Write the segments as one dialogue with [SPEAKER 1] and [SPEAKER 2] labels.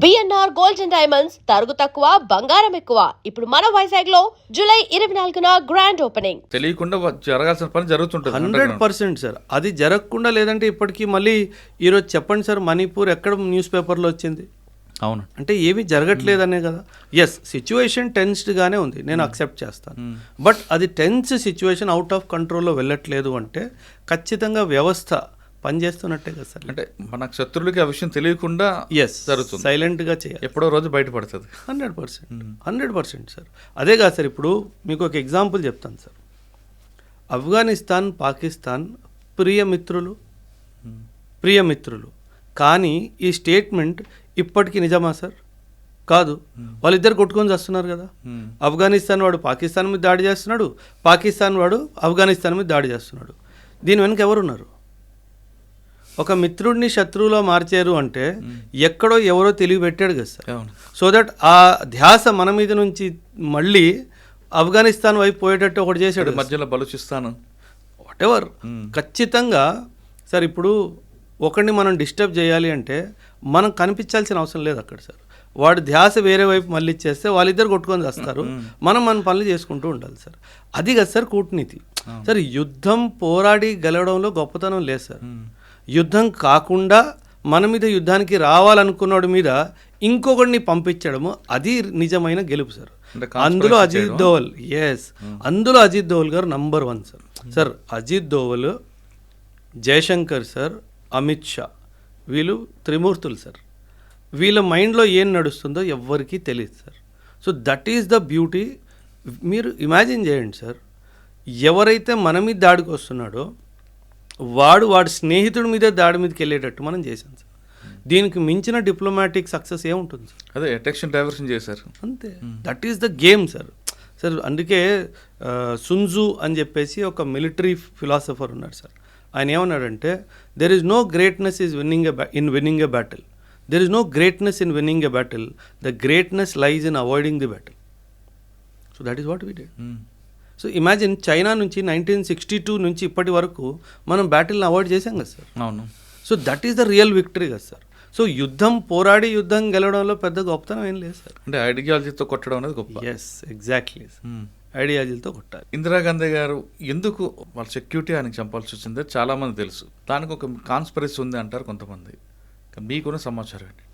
[SPEAKER 1] BNR gold and diamonds తరుగు తక్కువ బంగారం ఎక్కువ. ఇప్పుడు మన వైజాగ్ లో జూలై 24న గ్రాండ్ ఓపెనింగ్.
[SPEAKER 2] తెలియకుండా జరగాల్సిన పని జరుగుతుంటుంది.
[SPEAKER 3] 100% సార్. అది జరగకుండా లేదంటే ఇప్పటికీ మళ్ళీ ఈరోజు చెప్పండి సార్, మణిపూర్ ఎక్కడ న్యూస్ పేపర్లో వచ్చింది?
[SPEAKER 2] అవును,
[SPEAKER 3] అంటే ఏమీ జరగట్లేదనే కదా. ఎస్, సిచ్యువేషన్ టెన్స్డ్గానే ఉంది, నేను అక్సెప్ట్ చేస్తాను. బట్ అది టెన్స్ సిచ్యువేషన్ అవుట్ ఆఫ్ కంట్రోల్లో వెళ్ళట్లేదు అంటే ఖచ్చితంగా వ్యవస్థ పనిచేస్తున్నట్టే కదా సార్.
[SPEAKER 2] అంటే మనకు శత్రువులకి ఆ విషయం తెలియకుండా జరుగుతుంది,
[SPEAKER 3] సైలెంట్గా చేయాలి.
[SPEAKER 2] ఎప్పుడో రోజు బయటపడుతుంది.
[SPEAKER 3] 100% సార్. అదే కాదు సార్, ఇప్పుడు మీకు ఒక ఎగ్జాంపుల్ చెప్తాను సార్. ఆఫ్ఘనిస్తాన్, పాకిస్తాన్ ప్రియమిత్రులు కానీ ఈ స్టేట్మెంట్ ఇప్పటికీ నిజమా సార్? కాదు. వాళ్ళిద్దరు కొట్టుకొని చేస్తున్నారు కదా. ఆఫ్ఘనిస్తాన్ వాడు పాకిస్తాన్ మీద దాడి చేస్తున్నాడు, పాకిస్తాన్ వాడు ఆఫ్ఘనిస్తాన్ మీద దాడి చేస్తున్నాడు. దీని వెనక ఎవరున్నారు? ఒక మిత్రుడిని శత్రువులో మార్చారు అంటే ఎక్కడో ఎవరో తెలివి పెట్టాడు కదా సార్. సో దట్ ఆ ధ్యాస మన మీద నుంచి మళ్ళీ ఆఫ్ఘనిస్తాన్ వైపు పోయేటట్టు ఒకటి చేశాడు,
[SPEAKER 2] మధ్యలో బలూచిస్తాన్
[SPEAKER 3] వాట్ ఎవర్. ఖచ్చితంగా సార్, ఇప్పుడు ఒకరిని మనం డిస్టర్బ్ చేయాలి అంటే మనం కనిపించాల్సిన అవసరం లేదు అక్కడ సార్. వాడి ధ్యాస వేరే వైపు మళ్ళీ ఇచ్చేస్తే వాళ్ళిద్దరు కొట్టుకొని చేస్తారు, మనం మన పనులు చేసుకుంటూ ఉండాలి సార్. అది కదా సార్ కూటనీతి సార్. యుద్ధం పోరాడి గెలవడంలో గొప్పతనం లేదు సార్. యుద్ధం కాకుండా మన మీద యుద్ధానికి రావాలనుకున్నాడు మీద ఇంకొకడిని పంపించడము అది నిజమైన గెలుపు సార్. అందులో అజిత్ దోవల్, అందులో అజిత్ దోవల్ గారు number 1 sir. Sir Ajit Doval, Jaishankar sir, Amit Shah, వీళ్ళు త్రిమూర్తులు సార్. వీళ్ళ మైండ్లో ఏం నడుస్తుందో ఎవ్వరికీ తెలియదు సార్. So that is the beauty. మీరు ఇమాజిన్ చేయండి సార్, ఎవరైతే మన మీద దాడికి వస్తున్నాడో వాడి స్నేహితుడి మీదే దాడి మీదకి వెళ్ళేటట్టు మనం చేసాం సార్. దీనికి మించిన డిప్లొమాటిక్ సక్సెస్ ఏముంటుంది సార్?
[SPEAKER 2] అదే అటెన్షన్ డైవర్షన్ చేశారు
[SPEAKER 3] అంతే. That is the game sir. Sir అందుకే సున్జు అని చెప్పేసి ఒక మిలిటరీ ఫిలాసఫర్ ఉన్నాడు సార్. ఆయన ఏమన్నాడంటే, there is no greatness in winning a battle, there is no greatness in winning a battle, the greatness lies in avoiding the battle. So that is what we did. So imagine, China నుంచి 1962 నుంచి ఇప్పటి వరకు మనం బ్యాటిల్ని avoid చేసాం కదా sir.
[SPEAKER 2] అవును.
[SPEAKER 3] So that is the real victory కదా sir. So పోరాడి యుద్ధం గెలవడంలో పెద్ద గొప్పతనం ఏం లేదు సార్.
[SPEAKER 2] అంటే ఐడియాలజీతో కొట్టడం అనేది గొప్ప.
[SPEAKER 3] ఎగ్జాక్ట్లీ. ఐడియాలజీతో కొట్టాలి.
[SPEAKER 2] ఇందిరాగాంధీ గారు ఎందుకు వాళ్ళ సెక్యూరిటీ ఆయనకు చంపాల్సి వచ్చిందో చాలామంది తెలుసు. దానికి ఒక కాన్స్పిరసీ ఉంది అంటారు కొంతమంది. మీకున్న సమాచారం ఏంటి?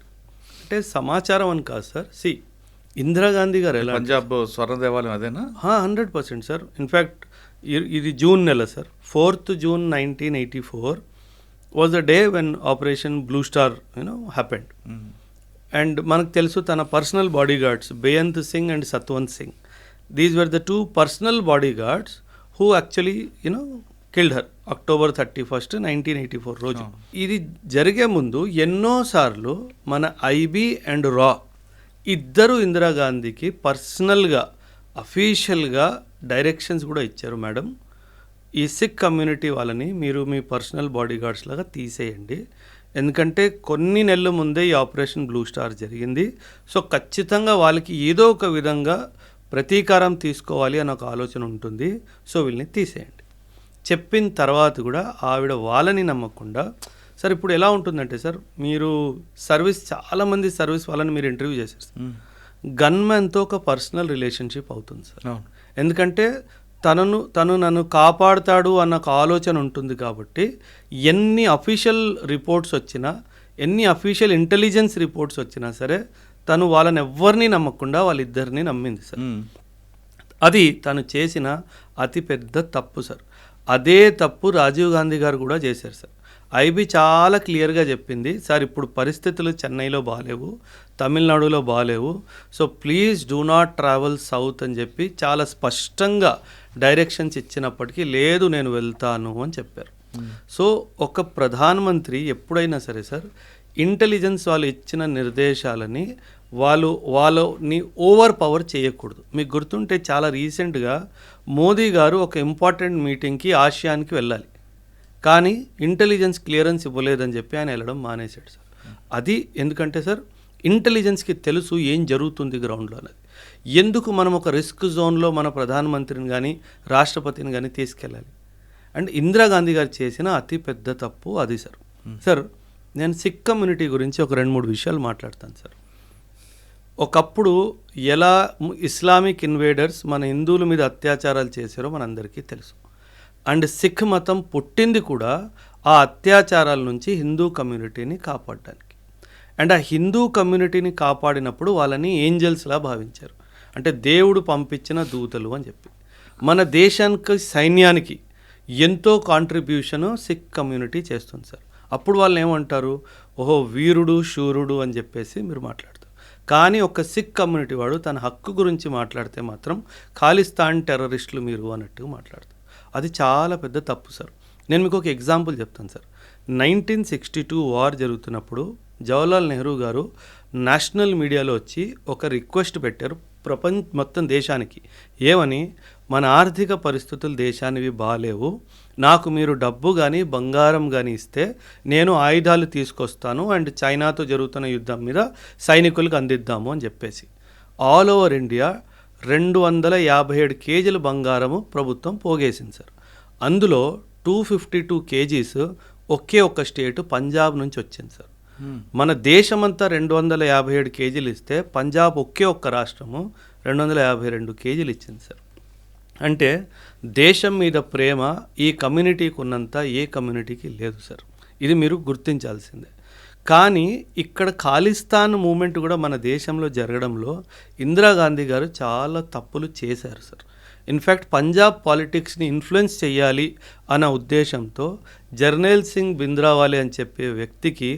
[SPEAKER 3] అంటే సమాచారం అని కాదు సార్. ఇందిరాగాంధీ గారు ఎలా,
[SPEAKER 2] పంజాబ్ స్వర్ణ దేవాలయం అదేనా?
[SPEAKER 3] 100% సార్. ఇన్ఫ్యాక్ట్ ఇది జూన్ నెల sir. 4th June 1984 was the day when operation blue star happened. And మనకు తెలుసు తన personal bodyguards Beant Singh and Satwant Singh, these were the 2 personal bodyguards who actually killed her October 31st, 1984 రోజు. ఇది జరిగే ముందు ఎన్నోసార్లు మన ఐబీ అండ్ రా ఇద్దరు ఇందిరాగాంధీకి పర్సనల్గా అఫీషియల్గా డైరెక్షన్స్ కూడా ఇచ్చారు. మేడం, ఈ సిక్ కమ్యూనిటీ వాళ్ళని మీరు మీ పర్సనల్ బాడీ గార్డ్స్ లాగా తీసేయండి, ఎందుకంటే కొన్ని నెలల ముందే ఈ ఆపరేషన్ బ్లూ స్టార్ జరిగింది. సో ఖచ్చితంగా వాళ్ళకి ఏదో ఒక విధంగా ప్రతీకారం తీసుకోవాలి అని ఒక ఆలోచన ఉంటుంది. సో వీళ్ళని తీసేయండి చెప్పిన తర్వాత కూడా ఆవిడ వాళ్ళని నమ్మకుండా, సార్ ఇప్పుడు ఎలా ఉంటుందంటే సార్, మీరు చాలామంది సర్వీస్ వాళ్ళని మీరు ఇంటర్వ్యూ చేశారు సార్. గన్మెన్తో ఒక పర్సనల్ రిలేషన్షిప్ అవుతుంది సార్. ఎందుకంటే తను నన్ను కాపాడుతాడు అన్న ఒక ఆలోచన ఉంటుంది కాబట్టి ఎన్ని అఫీషియల్ రిపోర్ట్స్ వచ్చినా, ఎన్ని అఫీషియల్ ఇంటెలిజెన్స్ రిపోర్ట్స్ వచ్చినా సరే తను వాళ్ళని ఎవ్వరిని నమ్మకుండా వాళ్ళిద్దరిని నమ్మింది సార్. అది తను చేసిన అతిపెద్ద తప్పు సార్. అదే తప్పు రాజీవ్ గాంధీ గారు కూడా చేశారు సార్. ఐబీ చాలా క్లియర్గా చెప్పింది, సార్ ఇప్పుడు పరిస్థితులు చెన్నైలో బాగాలేవు, తమిళనాడులో బాగాలేవు, so please do not travel south అని చెప్పి చాలా స్పష్టంగా డైరెక్షన్స్ ఇచ్చినప్పటికీ లేదు నేను వెళ్తాను అని చెప్పారు. సో ఒక ప్రధానమంత్రి ఎప్పుడైనా సరే సార్, ఇంటెలిజెన్స్ వాళ్ళు ఇచ్చిన నిర్దేశాలని వాళ్ళని ఓవర్ పవర్ చేయకూడదు. మీకు గుర్తుంటే చాలా రీసెంట్గా మోదీ గారు ఒక ఇంపార్టెంట్ మీటింగ్కి ఆసియాన్కి వెళ్ళాలి, కానీ ఇంటెలిజెన్స్ క్లియరెన్స్ ఇవ్వలేదని చెప్పి ఆయన వెళ్ళడం మానేశాడు సార్. అది ఎందుకంటే సార్, ఇంటెలిజెన్స్కి తెలుసు ఏం జరుగుతుంది గ్రౌండ్లో అనేది. ఎందుకు మనం ఒక రిస్క్ జోన్లో మన ప్రధానమంత్రిని కానీ రాష్ట్రపతిని కానీ తీసుకెళ్ళాలి? అండ్ ఇందిరాగాంధీ గారు చేసిన అతి పెద్ద తప్పు అది సార్. సార్ నేను సిక్ కమ్యూనిటీ గురించి ఒక 2-3 విషయాలు మాట్లాడతాను సార్. ఒకప్పుడు ఎలా ఇస్లామిక్ ఇన్వేడర్స్ మన హిందువుల మీద అత్యాచారాలు చేశారో మనందరికీ తెలుసు. అండ్ సిక్ మతం పుట్టింది కూడా ఆ అత్యాచారాల నుంచి హిందూ కమ్యూనిటీని కాపాడడానికి. అండ్ ఆ హిందూ కమ్యూనిటీని కాపాడినప్పుడు వాళ్ళని ఏంజల్స్లా భావించారు, అంటే దేవుడు పంపించిన దూతలు అని చెప్పి. మన దేశానికి సైన్యానికి ఎంతో కాంట్రిబ్యూషను సిక్ కమ్యూనిటీ చేస్తుంది సార్. అప్పుడు వాళ్ళు ఏమంటారు, ఓహో వీరుడు శూరుడు అని చెప్పేసి మీరు మాట్లాడతారు. కానీ ఒక సిక్ కమ్యూనిటీ వాడు తన హక్కు గురించి మాట్లాడితే మాత్రం ఖాళిస్తాన్ టెర్రరిస్టులు మీరు అన్నట్టుగా మాట్లాడతారు. అది చాలా పెద్ద తప్పు సార్. నేను మీకు ఒక ఎగ్జాంపుల్ చెప్తాను సార్. 1962 వార్ జరుగుతున్నప్పుడు జవహర్లాల్ నెహ్రూ గారు నేషనల్ మీడియాలో వచ్చి ఒక రిక్వెస్ట్ పెట్టారు మొత్తం దేశానికి. ఏమని, మన ఆర్థిక పరిస్థితులు దేశానివి బాగాలేవు, నాకు మీరు డబ్బు కానీ బంగారం కానీ ఇస్తే నేను ఆయుధాలు తీసుకొస్తాను అండ్ చైనాతో జరుగుతున్న యుద్ధం మీద సైనికులకు అందిద్దాము అని చెప్పేసి. ఆల్ ఓవర్ ఇండియా 257 కేజీల బంగారము ప్రభుత్వం పోగేసింది సార్. అందులో 252 కేజీస్ ఒకే ఒక్క స్టేటు పంజాబ్ నుంచి వచ్చింది సార్. మన దేశమంతా 257 కేజీలు ఇస్తే పంజాబ్ ఒకే ఒక్క రాష్ట్రము 252 కేజీలు ఇచ్చింది సార్. అంటే దేశం మీద ప్రేమ ఈ కమ్యూనిటీకి ఉన్నంత ఏ కమ్యూనిటీకి లేదు సార్. ఇది మీరు గుర్తించాల్సిందే. కానీ ఇక్కడ ఖాళిస్తాన్ మూమెంట్ కూడా మన దేశంలో జరగడంలో ఇందిరాగాంధీ గారు చాలా తప్పులు చేశారు సార్. ఇన్ఫ్యాక్ట్ పంజాబ్ పాలిటిక్స్ని ఇన్ఫ్లుయెన్స్ చేయాలి అన్న ఉద్దేశంతో జర్నైల్ సింగ్ భింద్రావాలే అని చెప్పే వ్యక్తికి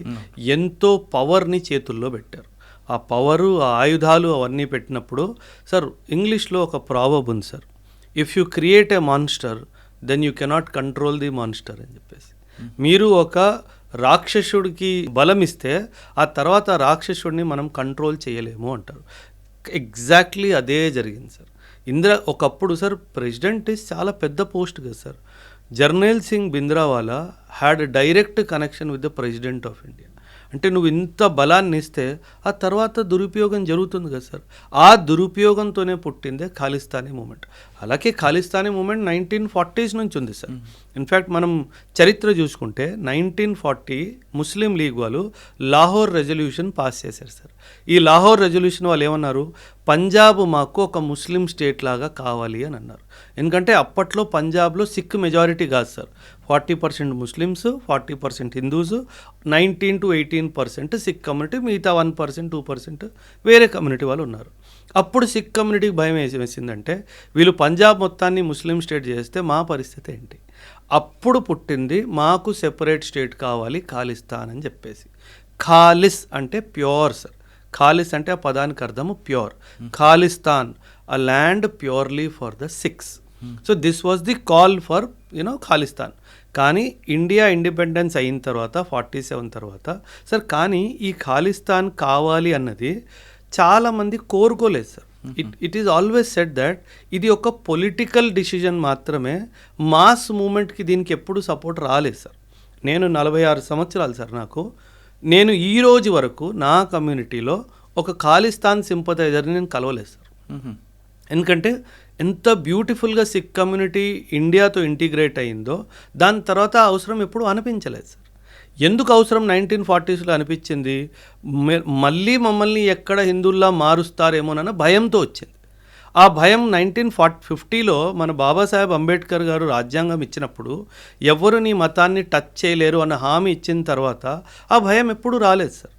[SPEAKER 3] ఎంతో పవర్ని చేతుల్లో పెట్టారు. ఆ పవరు, ఆ ఆయుధాలు అవన్నీ పెట్టినప్పుడు సార్, ఇంగ్లీష్లో ఒక ప్రావర్బ్ ఉంది sir, if you create a monster then you cannot control the monster అని చెప్పేసి. మీరు ఒక రాక్షసుడికి బలం ఇస్తే ఆ తర్వాత రాక్షసుడిని మనం కంట్రోల్ చేయలేము అంటారు. ఎగ్జాక్ట్లీ అదే జరిగింది సార్. ఒకప్పుడు సార్ ప్రెసిడెంట్ చాలా పెద్ద పోస్ట్ కదా sir. Jarnail Singh Bhindranwale had direct connection with the president of India. అంటే నువ్వు ఇంత బలాన్ని ఇస్తే ఆ తర్వాత దురుపయోగం జరుగుతుంది కదా సార్. ఆ దురుపయోగంతోనే పుట్టిందే ఖాళిస్తానీ మూమెంట్. అలాగే ఖాళిస్తానీ మూమెంట్ 1940s నుంచి ఉంది సార్. ఇన్ఫ్యాక్ట్ మనం చరిత్ర చూసుకుంటే 1940 ముస్లిం లీగ్ వాళ్ళు లాహోర్ రెజల్యూషన్ పాస్ చేశారు సార్. ఈ లాహోర్ రెజల్యూషన్ వాళ్ళు ఏమన్నారు, పంజాబ్ మాకు ఒక ముస్లిం స్టేట్ లాగా కావాలి అని అన్నారు. ఎందుకంటే అప్పట్లో పంజాబ్లో సిక్ మెజారిటీ కాదు sir, 40% Muslims, 40% Hindus, 19 to 18% Sikh community, మిగతా 1% 2% వేరే కమ్యూనిటీ వాళ్ళు ఉన్నారు. అప్పుడు సిక్ కమ్యూనిటీకి భయం వేసిందంటే వీళ్ళు పంజాబ్ మొత్తాన్ని ముస్లిం స్టేట్ చేస్తే మా పరిస్థితి ఏంటి. అప్పుడు పుట్టింది మాకు సెపరేట్ స్టేట్ కావాలి ఖాళిస్తాన్ అని చెప్పేసి. ఖాలిస్ అంటే ప్యూర్ సార్. ఖాలిస్ అంటే ఆ పదానికి అర్థము pure. Khalistan, a land purely for the six. So this was the call for Khalistan. కానీ ఇండియా ఇండిపెండెన్స్ అయిన తర్వాత 47 తర్వాత సార్, కానీ ఈ ఖాళిస్తాన్ కావాలి అన్నది చాలామంది కోరుకోలేదు sir. It is always said that ఇది ఒక పొలిటికల్ డిసిజన్ మాత్రమే, మాస్ మూమెంట్కి దీనికి ఎప్పుడు సపోర్ట్ రాలేదు సార్. నేను 46 సంవత్సరాలు సార్ నాకు. నేను ఈ రోజు వరకు నా కమ్యూనిటీలో ఒక ఖాళిస్తాన్ సింపథైజర్ని నేను కలవలేదు సార్. ఎందుకంటే ఎంత బ్యూటిఫుల్గా సిక్ కమ్యూనిటీ ఇండియాతో ఇంటిగ్రేట్ అయిందో దాని తర్వాత అవసరం ఎప్పుడు అనిపించలేదు సార్. ఎందుకు అవసరం 1940sలో అనిపించింది, మళ్ళీ మమ్మల్ని ఎక్కడ హిందువుల్లా మారుస్తారేమోనన్న భయంతో వచ్చింది. ఆ భయం 1950లో మన బాబాసాహెబ్ అంబేద్కర్ గారు రాజ్యాంగం ఇచ్చినప్పుడు ఎవరు నీ మతాన్ని టచ్ చేయలేరు అన్న హామీ ఇచ్చిన తర్వాత ఆ భయం ఎప్పుడూ రాలేదు sir.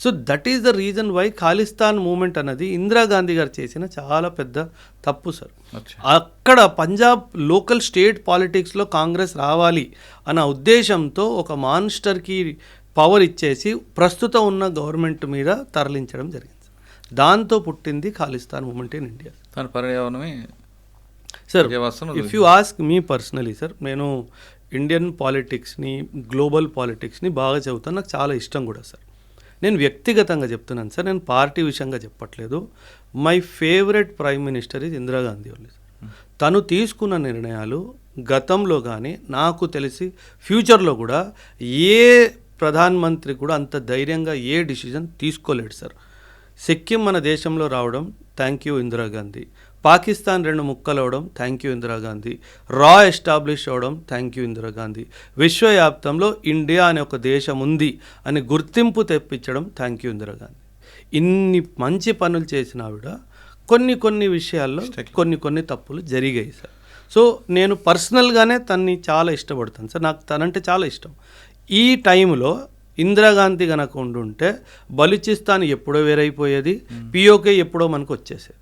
[SPEAKER 3] So that is the reason why Khalistan moment అన్నది ఇందిరాగాంధీ గారు చేసిన చాలా పెద్ద తప్పు సార్. అక్కడ పంజాబ్ లోకల్ స్టేట్ పాలిటిక్స్లో కాంగ్రెస్ రావాలి అన్న ఉద్దేశంతో ఒక మాన్స్టర్కి పవర్ ఇచ్చేసి ప్రస్తుతం ఉన్న గవర్నమెంట్ మీద తరలించడం జరిగింది. దాంతో పుట్టింది ఖాళిస్తాన్ మూమెంట్ ఇన్ ఇండియా.
[SPEAKER 2] దాని పర్యావరణమే
[SPEAKER 3] sir. If you ask me personally sir, నేను ఇండియన్ పాలిటిక్స్ని, గ్లోబల్ పాలిటిక్స్ని బాగా చదువుతాను, నాకు చాలా ఇష్టం కూడా సార్. నేను వ్యక్తిగతంగా చెప్తున్నాను సార్, నేను పార్టీ విషయంగా చెప్పట్లేదు. My favourite prime minister is Indira Gandhi only sir. తను తీసుకున్న నిర్ణయాలు గతంలో కానీ నాకు తెలిసి ఫ్యూచర్లో కూడా ఏ ప్రధానమంత్రి కూడా అంత ధైర్యంగా ఏ డిసిజన్ తీసుకోలేడు సార్. సిక్కిం మన దేశంలో రావడం థ్యాంక్ యూ ఇందిరాగాంధీ. పాకిస్తాన్ 2 ముక్కలు అవడం థ్యాంక్ యూ ఇందిరాగాంధీ. రా ఎస్టాబ్లిష్ అవడం థ్యాంక్ యూ ఇందిరాగాంధీ. విశ్వవ్యాప్తంలో ఇండియా అనే ఒక దేశం ఉంది అని గుర్తింపు తెప్పించడం థ్యాంక్ యూ ఇందిరాగాంధీ. ఇన్ని మంచి పనులు చేసిన ఆవిడ కొన్ని విషయాల్లో కొన్ని తప్పులు జరిగాయి సార్. సో నేను పర్సనల్గానే తన్ని చాలా ఇష్టపడతాను సార్. నాకు తనంటే చాలా ఇష్టం. ఈ టైంలో ఇందిరాగాంధీ కనుక ఉండుంటే బలూచిస్తాన్ ఎప్పుడో వేరైపోయేది, పిఓకే ఎప్పుడో మనకు వచ్చేసేది.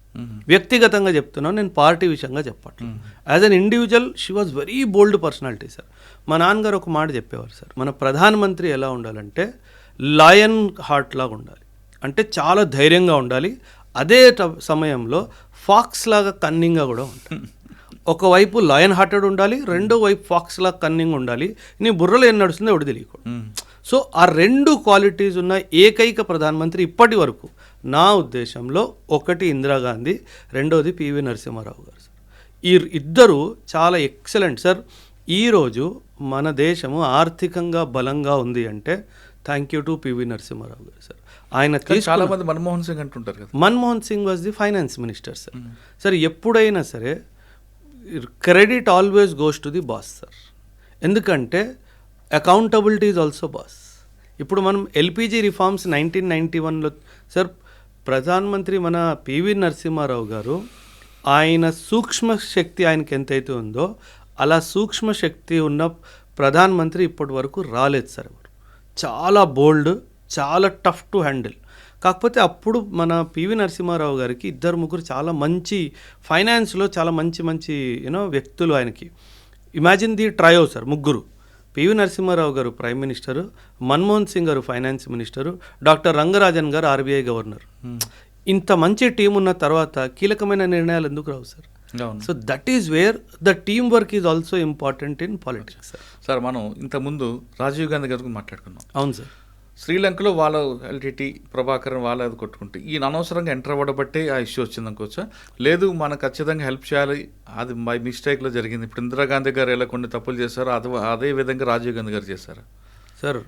[SPEAKER 3] వ్యక్తిగతంగా చెప్తున్నాను, నేను పార్టీ విషయంగా చెప్పట్లేదు. As an individual she was very bold personality sir. మా నాన్నగారు ఒక మాట చెప్పేవారు సార్, మన ప్రధానమంత్రి ఎలా ఉండాలంటే లయన్ హార్ట్ లాగా ఉండాలి, అంటే చాలా ధైర్యంగా ఉండాలి, అదే సమయంలో ఫాక్స్ లాగా కన్నింగ్గా కూడా ఉండాలి. ఒకవైపు లయన్ హార్టెడ్ ఉండాలి, రెండో వైపు ఫాక్స్ లాగా కన్నింగ్ ఉండాలి. నీ బుర్రలో ఏం నడుస్తుందో ఎవడు తెలియకూడదు. సో ఆ 2 క్వాలిటీస్ ఉన్న ఏకైక ప్రధానమంత్రి ఇప్పటి వరకు నా ఉద్దేశంలో ఒకటి ఇందిరాగాంధీ, రెండోది పివి నరసింహారావు గారు సార్. ఈ ఇద్దరు చాలా ఎక్సలెంట్ సార్. ఈరోజు మన దేశము ఆర్థికంగా బలంగా ఉంది అంటే thank you to PV Narasimha Rao గారు సార్. ఆయన
[SPEAKER 2] చాలా మంది మన్మోహన్ సింగ్ అంటుంటారు కదా.
[SPEAKER 3] Manmohan Singh was the finance minister sir. Sir ఎప్పుడైనా సరే credit always goes to the boss sir. ఎందుకంటే అకౌంటబిలిటీ ఈజ్ ఆల్సో బాస్. ఇప్పుడు మనం ఎల్పిజి రిఫార్మ్స్ 1991లో సార్, ప్రధానమంత్రి మన పివి నరసింహారావు గారు ఆయన సూక్ష్మ శక్తి ఆయనకి ఎంతైతే ఉందో అలా సూక్ష్మ శక్తి ఉన్న ప్రధానమంత్రి ఇప్పటి వరకు రాలేదు సార్. ఎవరు చాలా బోల్డ్, చాలా టఫ్ టు హ్యాండిల్. కాకపోతే అప్పుడు మన పివి నరసింహారావు గారికి 2-3 చాలా మంచి ఫైనాన్స్లో చాలా మంచి వ్యక్తులు ఆయనకి. Imagine the trio sir, 3. PV Narasimha Rao గారు ప్రైమ్ మినిస్టరు, మన్మోహన్ సింగ్ గారు ఫైనాన్స్ మినిస్టరు, డాక్టర్ రంగరాజన్ గారు ఆర్బీఐ గవర్నర్. ఇంత మంచి టీం ఉన్న తర్వాత కీలకమైన నిర్ణయాలు ఎందుకు రావు sir? So that is where the teamwork is also important in politics sir.
[SPEAKER 2] Sir మనం ఇంతకుముందు రాజీవ్ గాంధీ గారికి మాట్లాడుకున్నాం.
[SPEAKER 3] అవును సార్.
[SPEAKER 2] శ్రీలంకలో వాళ్ళ ఎల్టీటీ ప్రభాకర్ వాళ్ళ అది కొట్టుకుంటే ఈయన అనవసరంగా ఎంటర్ అవ్వడబట్టే ఆ ఇష్యూ వచ్చింది అనుకోవచ్చా? లేదు మనం ఖచ్చితంగా హెల్ప్ చేయాలి, అది బై మిస్టేక్లో జరిగింది. ఇప్పుడు ఇందిరాగాంధీ గారు ఎలా కొన్ని తప్పులు చేశారో అదే విధంగా రాజీవ్ గాంధీ గారు చేశారా?
[SPEAKER 3] సార్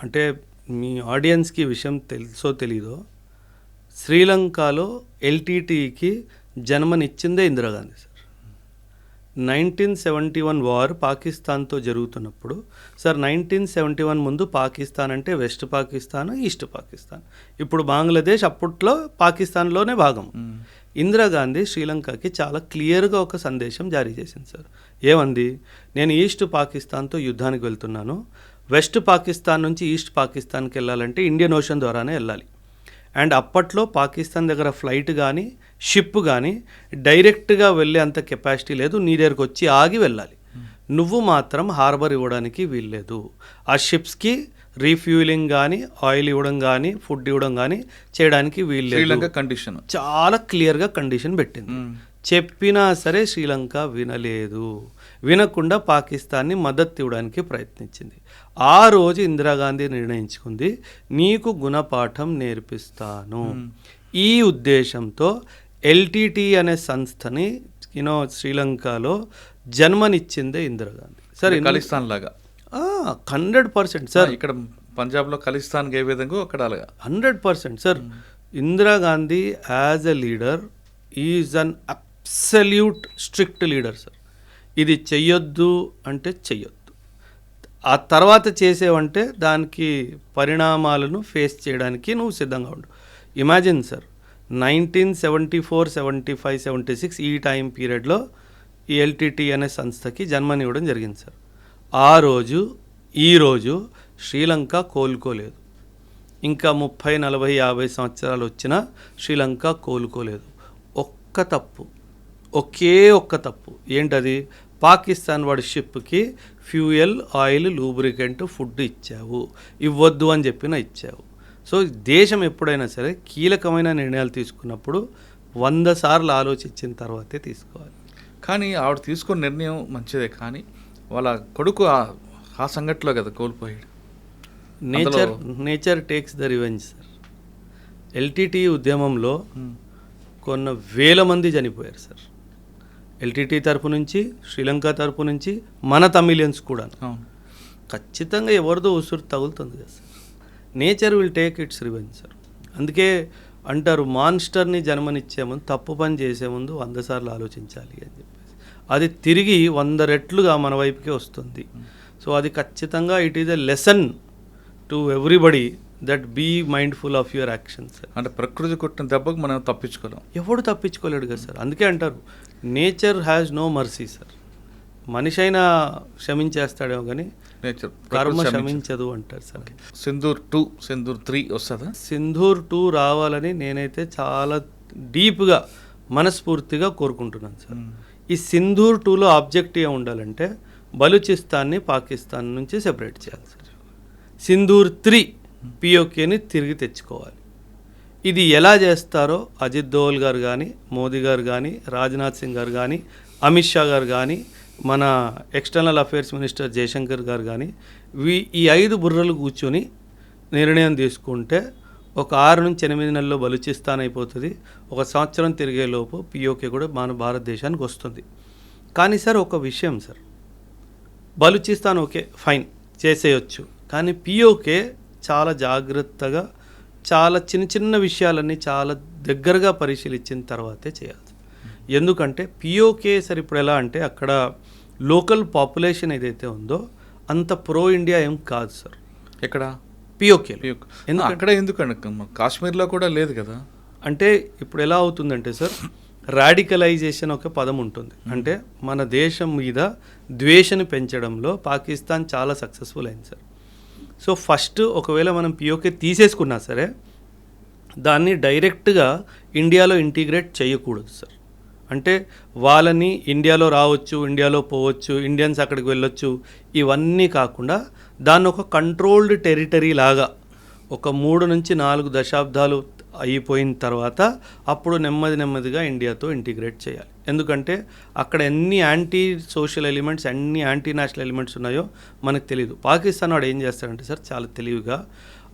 [SPEAKER 3] అంటే మీ ఆడియన్స్కి విషయం తెలుసో తెలీదో, శ్రీలంకలో ఎల్టీటీకి జన్మనిచ్చిందే ఇందిరాగాంధీ సార్. 1971 వార్ పాకిస్తాన్తో జరుగుతున్నప్పుడు సార్, 1971 ముందు పాకిస్తాన్ అంటే వెస్ట్ పాకిస్తాన్, ఈస్ట్ పాకిస్తాన్. ఇప్పుడు బంగ్లాదేశ్ అప్పట్లో పాకిస్తాన్లోనే భాగం. ఇందిరాగాంధీ శ్రీలంకకి చాలా క్లియర్గా ఒక సందేశం జారీ చేసింది సార్. ఏమంది? నేను ఈస్ట్ పాకిస్తాన్తో యుద్ధానికి వెళ్తున్నాను, వెస్ట్ పాకిస్తాన్ నుంచి ఈస్ట్ పాకిస్తాన్కి వెళ్ళాలంటే ఇండియన్ ఓషన్ ద్వారానే వెళ్ళాలి. అండ్ అప్పట్లో పాకిస్తాన్ దగ్గర ఫ్లైట్ కానీ షిప్ కానీ డైరెక్ట్గా వెళ్ళే అంత కెపాసిటీ లేదు, నీ దగ్గరకు వచ్చి ఆగి వెళ్ళాలి. నువ్వు మాత్రం హార్బర్ ఇవ్వడానికి వీల్లేదు. ఆ షిప్స్కి రీఫ్యూలింగ్ కానీ ఆయిల్ ఇవ్వడం కానీ ఫుడ్ ఇవ్వడం కానీ చేయడానికి వీల్లేదు.
[SPEAKER 2] కండిషన్
[SPEAKER 3] చాలా క్లియర్గా కండిషన్ పెట్టింది. చెప్పినా సరే శ్రీలంక వినలేదు. వినకుండా పాకిస్తాన్ని మద్దతు ఇవ్వడానికి ప్రయత్నించింది. ఆ రోజు ఇందిరాగాంధీ నిర్ణయించుకుంది, నీకు గుణపాఠం నేర్పిస్తాను. ఈ ఉద్దేశంతో ఎల్టీటీ అనే సంస్థని శ్రీలంకలో జన్మనిచ్చిందే ఇందిరాగాంధీ సార్.
[SPEAKER 2] ఖలిస్తాన్ లాగా
[SPEAKER 3] 100% సార్.
[SPEAKER 2] ఇక్కడ పంజాబ్లో ఖలిస్తాన్ ఏ విధంగా అక్కడ అలాగా 100%
[SPEAKER 3] sir. Indira Gandhi as a leader is an absolute strict leader sir. ఇది చెయ్యొద్దు అంటే చెయ్యొద్దు, ఆ తర్వాత చేసేవంటే దానికి పరిణామాలను ఫేస్ చేయడానికి నువ్వు సిద్ధంగా ఉండు. ఇమాజిన్ సార్, 1974, 75, 76 ఈ టైం పీరియడ్లో ఈ ఎల్టీటీ అనే సంస్థకి జన్మనివ్వడం జరిగింది సార్. ఆ రోజు ఈరోజు శ్రీలంక కోలుకోలేదు. ఇంకా 30, 40, 50 సంవత్సరాలు వచ్చినా శ్రీలంక కోలుకోలేదు. ఒకే ఒక్క తప్పు ఏంటది? పాకిస్తాన్ వాడి షిప్కి ఫ్యూయల్, ఆయిల్, లూబ్రికెంట్, ఫుడ్ ఇచ్చావు, ఇవ్వద్దు అని చెప్పినా ఇచ్చావు. సో దేశం ఎప్పుడైనా సరే కీలకమైన నిర్ణయాలు తీసుకున్నప్పుడు 100 సార్లు ఆలోచించిన తర్వాతే తీసుకోవాలి.
[SPEAKER 2] కానీ ఆవిడ తీసుకున్న నిర్ణయం మంచిదే, కానీ వాళ్ళ కొడుకు ఆ సంఘటనలో కదా కోల్పోయాడు.
[SPEAKER 3] Nature takes the revenge sir. LTT ఉద్యమంలో కొన్ని వేల మంది చనిపోయారు సార్. ఎల్టీటీ తరపు నుంచి, శ్రీలంక తరపు నుంచి, మన తమిళియన్స్ కూడా. ఖచ్చితంగా ఎవరిదో ఉసురు తగులుతుంది కదా sir. Nature will take its revenge sir. అందుకే అంటారు, మాన్స్టర్ని జన్మనిచ్చే ముందు, తప్పు పని చేసే ముందు 100 సార్లు ఆలోచించాలి అని చెప్పేసి. అది తిరిగి 100 రెట్లుగా మన వైపుకే వస్తుంది. సో అది ఖచ్చితంగా it is a lesson to everybody that be mindful of your actions.
[SPEAKER 2] అంటే ప్రకృతి కొట్టిన దెబ్బకు మనం తప్పించుకోలేం.
[SPEAKER 3] ఎవడు తప్పించుకోలేడు కదా సార్. అందుకే అంటారు nature has no mercy sir. మనిషి అయినా క్షమించేస్తాడేమో కానీ
[SPEAKER 2] నేచర్
[SPEAKER 3] కర్మ క్షమించదు అంటారు సార్.
[SPEAKER 2] సింధూర్ 2, సింధూర్ 3 వస్తుందా?
[SPEAKER 3] సింధూర్ 2 రావాలని నేనైతే చాలా డీప్గా మనస్ఫూర్తిగా కోరుకుంటున్నాను సార్. ఈ సింధూర్ 2లో ఆబ్జెక్టివ్ ఉండాలంటే బలూచిస్తాన్ని పాకిస్తాన్ నుంచి సెపరేట్ చేయాలి సార్. సింధూర్ 3 పిఓకేని తిరిగి తెచ్చుకోవాలి. ఇది ఎలా చేస్తారో అజిత్ దోవల్ గారు కానీ, మోదీ గారు కానీ, రాజ్నాథ్ సింగ్ గారు కానీ, అమిత్ షా గారు కానీ, మన ఎక్స్టర్నల్ అఫైర్స్ మినిస్టర్ జయశంకర్ గారు కానీ ఈ 5 బుర్రలు కూర్చొని నిర్ణయం తీసుకుంటే ఒక 6 నుంచి 8 నెలల్లో బలూచిస్తాన్ అయిపోతుంది. 1 సంవత్సరం తిరిగేలోపు పిఓకే కూడా మన భారతదేశానికి వస్తుంది. కానీ సార్ ఒక విషయం సార్, బలూచిస్తాన్ ఓకే ఫైన్ చేసేయచ్చు, కానీ పిఓకే చాలా జాగ్రత్తగా చాలా చిన్న చిన్న విషయాలన్నీ చాలా దగ్గరగా పరిశీలించిన తర్వాతే చేయాలి. ఎందుకంటే పిఓకే సార్ ఇప్పుడు ఎలా అంటే అక్కడ లోకల్ పాపులేషన్ ఏదైతే ఉందో అంత ప్రో ఇండియా ఏం కాదు సార్.
[SPEAKER 2] ఎక్కడ?
[SPEAKER 3] పిఓకే.
[SPEAKER 2] అక్కడ ఎందుకండి? కాశ్మీర్లో కూడా లేదు కదా.
[SPEAKER 3] అంటే ఇప్పుడు ఎలా అవుతుందంటే సార్, రాడికలైజేషన్ ఒక పదం ఉంటుంది. అంటే మన దేశం మీద ద్వేషను పెంచడంలో పాకిస్తాన్ చాలా సక్సెస్ఫుల్ అయింది సార్. సో ఫస్ట్ ఒకవేళ మనం పిఓకే తీసేసుకున్నా సరే దాన్ని డైరెక్ట్గా ఇండియాలో ఇంటిగ్రేట్ చేయకూడదు సార్. అంటే వాళ్ళని ఇండియాలో రావచ్చు, ఇండియాలో పోవచ్చు, ఇండియన్స్ అక్కడికి వెళ్ళొచ్చు, ఇవన్నీ కాకుండా దాన్ని ఒక కంట్రోల్డ్ టెరిటరీ లాగా ఒక 3 నుంచి 4 దశాబ్దాలు అయిపోయిన తర్వాత అప్పుడు నెమ్మదిగా ఇండియాతో ఇంటిగ్రేట్ చేయాలి. ఎందుకంటే అక్కడ ఎన్ని యాంటీ సోషల్ ఎలిమెంట్స్, ఎన్ని యాంటీ నేషనల్ ఎలిమెంట్స్ ఉన్నాయో మనకు తెలియదు. పాకిస్తాన్ వాడు ఏం చేస్తాడంటే సార్ చాలా తెలివిగా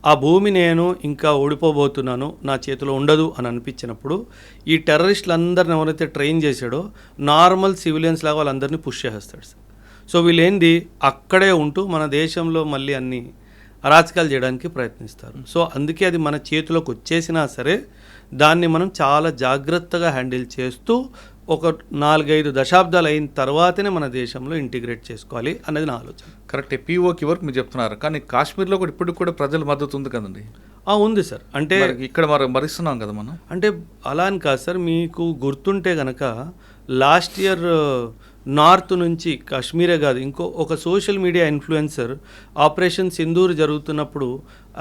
[SPEAKER 3] ఆ భూమి నేను ఇంకా ఓడిపోబోతున్నాను, నా చేతిలో ఉండదు అని అనిపించినప్పుడు ఈ టెర్రరిస్టులందరిని ఎవరైతే ట్రైన్ చేశాడో నార్మల్ సివిలియన్స్ లాగా వాళ్ళందరినీ పుష్ చేసేస్తాడు సార్. సో వీళ్ళేంది అక్కడే ఉంటూ మన దేశంలో మళ్ళీ అన్ని అరాచకాలు చేయడానికి ప్రయత్నిస్తారు. సో అందుకే అది మన చేతిలోకి వచ్చేసినా సరే దాన్ని మనం చాలా జాగ్రత్తగా హ్యాండిల్ చేస్తూ ఒక 4-5 దశాబ్దాలు అయిన తర్వాతనే మన దేశంలో ఇంటిగ్రేట్ చేసుకోవాలి అనేది నా ఆలోచన.
[SPEAKER 2] కరెక్టే, పిఓకి వరకు మీరు చెప్తున్నారు, కానీ కాశ్మీర్లో కూడా ఇప్పటికి కూడా ప్రజల మద్దతు ఉంది కదండి.
[SPEAKER 3] ఉంది సార్. అంటే
[SPEAKER 2] ఇక్కడ మరిస్తున్నాం కదా మనం.
[SPEAKER 3] అంటే అలా అని కాదు సార్, మీకు గుర్తుంటే కనుక లాస్ట్ ఇయర్ నార్త్ నుంచి కాశ్మీరే కాదు ఒక social media influencer operation Sindoor జరుగుతున్నప్పుడు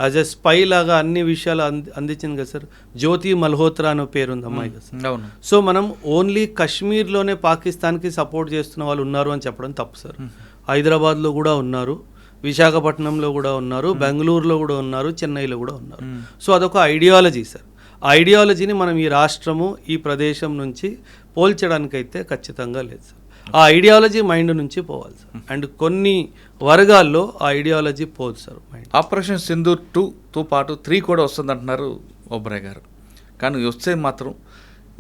[SPEAKER 3] యాజ్ ఎ స్పై లాగా అన్ని విషయాలు అందించింది కదా సార్. జ్యోతి మల్హోత్రా అనే పేరు ఉంది అమ్మాయి కదా సార్.
[SPEAKER 2] అవును.
[SPEAKER 3] సో మనం ఓన్లీ కశ్మీర్లోనే పాకిస్తాన్కి సపోర్ట్ చేస్తున్న వాళ్ళు ఉన్నారు అని చెప్పడం తప్పు సార్. హైదరాబాద్లో కూడా ఉన్నారు, విశాఖపట్నంలో కూడా ఉన్నారు, బెంగళూరులో కూడా ఉన్నారు, చెన్నైలో కూడా ఉన్నారు. సో అదొక ఐడియాలజీ సార్. ఆ ఐడియాలజీని మనం ఈ రాష్ట్రము ఈ ప్రదేశం నుంచి పోల్చడానికైతే ఖచ్చితంగా లేదు సార్. ఆ ఐడియాలజీ మైండ్ నుంచి పోవాలి సార్. అండ్ కొన్ని వర్గాల్లో ఆ ఐడియాలజీ పోదు సార్ మైండ్.
[SPEAKER 2] ఆపరేషన్ సింధూర్ 2తో పాటు 3 కూడా వస్తుంది అంటున్నారు ఓబ్రాయ్ గారు. కానీ వస్తే మాత్రం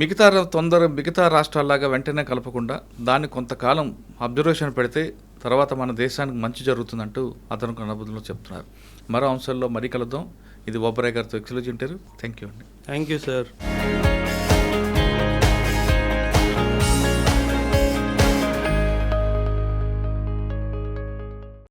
[SPEAKER 2] మిగతా రాష్ట్రాల్లాగా వెంటనే కలపకుండా దాన్ని కొంతకాలం అబ్జర్వేషన్ పెడితే తర్వాత మన దేశానికి మంచి జరుగుతుందంటూ అతను అనుభూతిలో చెప్తున్నారు. మరో అంశాల్లో మరీ కలుద్దాం. ఇది ఓబ్రాయ్ గారితో ఎక్స్క్లూజివ్ ఇంటర్వ్యూ. థ్యాంక్ యూ అండి.
[SPEAKER 3] Thank you sir.